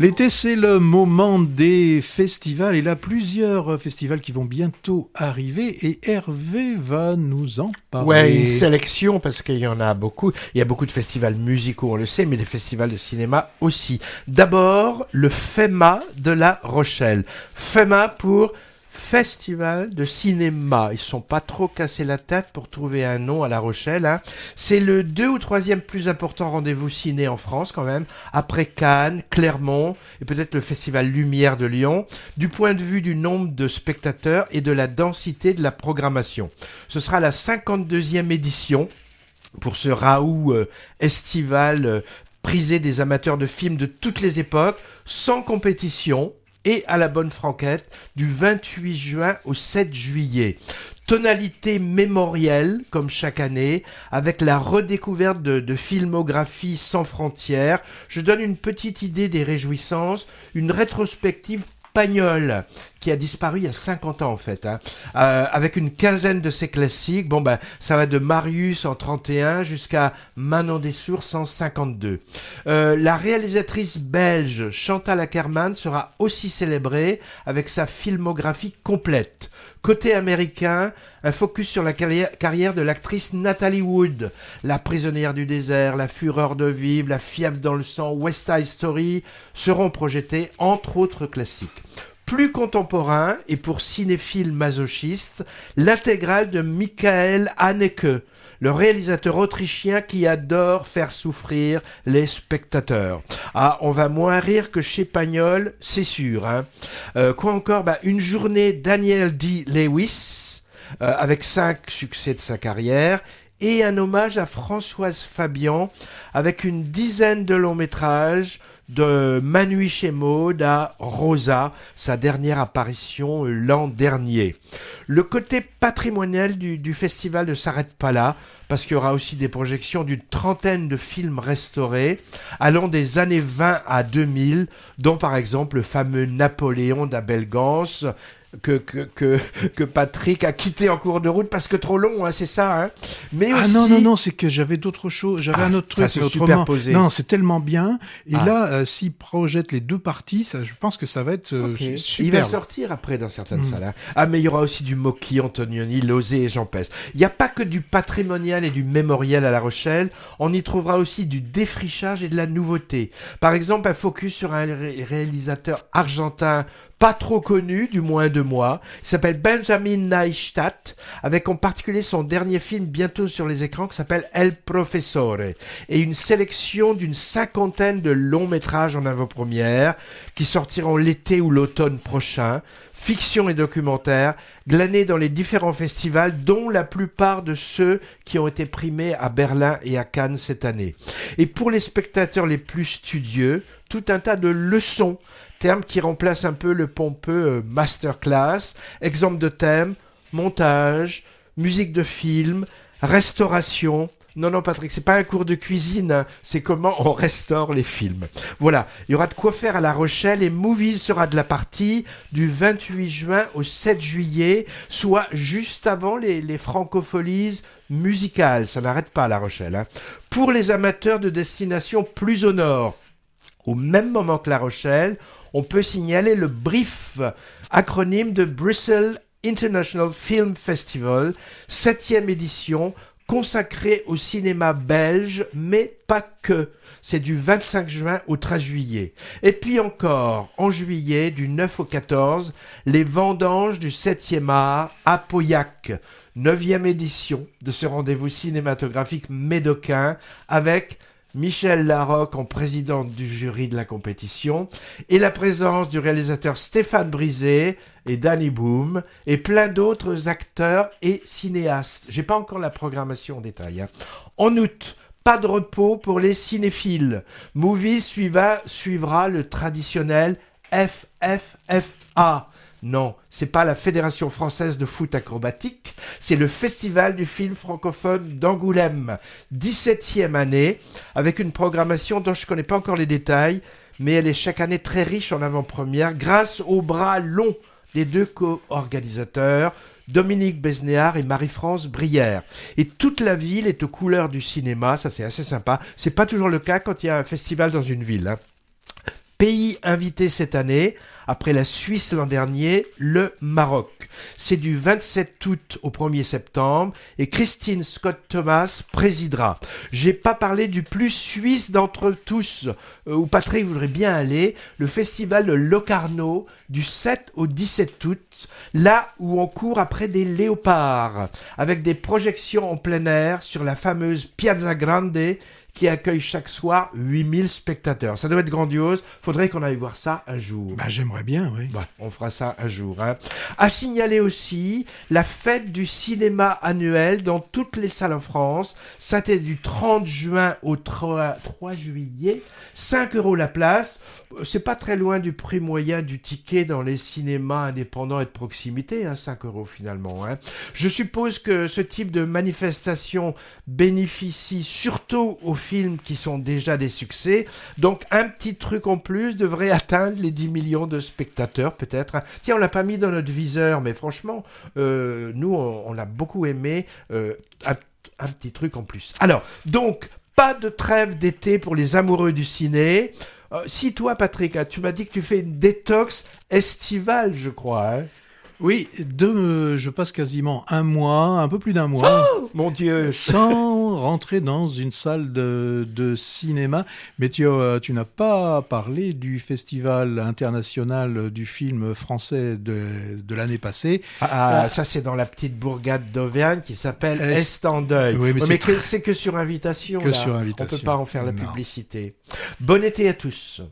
L'été, c'est le moment des festivals. Et là, plusieurs festivals qui vont bientôt arriver. Et Hervé va nous en parler. Ouais, une sélection, parce qu'il y en a beaucoup. Il y a beaucoup de festivals musicaux, on le sait, mais des festivals de cinéma aussi. D'abord, le FEMA de La Rochelle. FEMA pour Festival de cinéma. Ils sont pas trop cassés la tête pour trouver un nom à La Rochelle. Hein. C'est le 2 ou 3e plus important rendez-vous ciné en France quand même, après Cannes, Clermont et peut-être le Festival Lumière de Lyon, du point de vue du nombre de spectateurs et de la densité de la programmation. Ce sera la 52e édition pour ce raout estival prisé des amateurs de films de toutes les époques, sans compétition, et à la bonne franquette, du 28 juin au 7 juillet. Tonalité mémorielle, comme chaque année, avec la redécouverte de filmographie sans frontières. Je donne une petite idée des réjouissances, une rétrospective Pagnol, qui a disparu il y a 50 ans en fait, hein, avec une quinzaine de ses classiques. Bon ben, ça va de Marius en 31 jusqu'à Manon des Sources en 52. La réalisatrice belge Chantal Akerman sera aussi célébrée avec sa filmographie complète. Côté américain, un focus sur la carrière de l'actrice Natalie Wood. La prisonnière du désert, La fureur de vivre, La fièvre dans le sang, West Side Story seront projetés, entre autres classiques. Plus contemporain, et pour cinéphiles masochistes, l'intégrale de Michael Haneke, le réalisateur autrichien qui adore faire souffrir les spectateurs. Ah, on va moins rire que chez Pagnol, c'est sûr. Hein. Quoi encore ? Une journée Daniel D. Lewis, avec 5 succès de sa carrière, et un hommage à Françoise Fabian, avec une dizaine de longs métrages, de Manu chez Maud à Rosa, sa dernière apparition l'an dernier. Le côté patrimonial du festival ne s'arrête pas là, parce qu'il y aura aussi des projections d'une trentaine de films restaurés, allant des années 20 à 2000, dont par exemple le fameux Napoléon d'Abel Gans, que Patrick a quitté en cours de route parce que trop long, hein, c'est ça. Hein. Mais aussi... non, c'est que j'avais d'autres choses, j'avais un autre truc. Ça se superposait. Non, c'est tellement bien. Et là, s'ils projettent les deux parties, ça, je pense que ça va être super. Il va sortir après dans certaines salles. Hein. Ah, mais il y aura aussi du Mocky, Antonioni, Lozé et j'en passe. Il n'y a pas que du patrimonial et du mémoriel à La Rochelle. On y trouvera aussi du défrichage et de la nouveauté. Par exemple, un focus sur un réalisateur argentin pas trop connu, du moins de moi. Il s'appelle Benjamin Neistat, avec en particulier son dernier film bientôt sur les écrans qui s'appelle El Professore, et une sélection d'une 50aine de longs métrages en avant-première qui sortiront l'été ou l'automne prochain, fiction et documentaire, glanés dans les différents festivals, dont la plupart de ceux qui ont été primés à Berlin et à Cannes cette année. Et pour les spectateurs les plus studieux, tout un tas de leçons, terme qui remplace un peu le pompeux masterclass, exemple de thème, montage, musique de film, restauration. Non, Patrick, c'est pas un cours de cuisine, hein, c'est comment on restaure les films. Voilà, il y aura de quoi faire à La Rochelle et Movies sera de la partie du 28 juin au 7 juillet, soit juste avant les francopholies musicales. Ça n'arrête pas à La Rochelle. Hein. Pour les amateurs de destinations plus au nord, au même moment que La Rochelle, on peut signaler le BRIF, acronyme de Brussels International Film Festival, 7e édition, consacrée au cinéma belge, mais pas que. C'est du 25 juin au 13 juillet. Et puis encore, en juillet, du 9 au 14, les vendanges du 7e art à Pauillac, 9e édition de ce rendez-vous cinématographique médocain, avec Michel Larocque en présidente du jury de la compétition, et la présence du réalisateur Stéphane Brisé et Danny Boom, et plein d'autres acteurs et cinéastes. J'ai pas encore la programmation en détail. Hein. En août, pas de repos pour les cinéphiles. Movies suivra le traditionnel FFFA. Non, c'est pas la Fédération française de foot acrobatique, c'est le Festival du film francophone d'Angoulême, 17e année, avec une programmation dont je connais pas encore les détails, mais elle est chaque année très riche en avant-première, grâce au bras long des deux co-organisateurs, Dominique Besnéard et Marie-France Brière. Et toute la ville est aux couleurs du cinéma, ça c'est assez sympa. C'est pas toujours le cas quand il y a un festival dans une ville. Hein. Pays invité cette année, après la Suisse l'an dernier, le Maroc. C'est du 27 août au 1er septembre et Christine Scott Thomas présidera. J'ai pas parlé du plus suisse d'entre tous, où Patrick voudrait bien aller, le festival de Locarno du 7 au 17 août, là où on court après des léopards, avec des projections en plein air sur la fameuse Piazza Grande, qui accueille chaque soir 8000 spectateurs. Ça doit être grandiose. Faudrait qu'on aille voir ça un jour. Bah, j'aimerais bien, oui. Bah, on fera ça un jour. À signaler aussi la fête du cinéma annuelle dans toutes les salles en France. Ça c'est du 30 juin au 3 juillet. 5 € la place. C'est pas très loin du prix moyen du ticket dans les cinémas indépendants et de proximité, 5 € finalement. Je suppose que ce type de manifestation bénéficie surtout aux films qui sont déjà des succès. Donc un petit truc en plus devrait atteindre les 10 millions de spectateurs peut-être. Tiens, on l'a pas mis dans notre viseur, mais franchement, nous on l'a beaucoup aimé. Un petit truc en plus. Alors, donc, pas de trêve d'été pour les amoureux du ciné. Si toi, Patrick, tu m'as dit que tu fais une détox estivale, je crois. Oui, je passe quasiment un peu plus d'un mois, mon Dieu, sans rentrer dans une salle de cinéma. Mais tu n'as pas parlé du festival international du film français de l'année passée. Ça c'est dans la petite bourgade d'Auvergne qui s'appelle Estendeuil. Oui, mais c'est que sur invitation. Sur invitation. On peut pas en faire la publicité. Bon été à tous.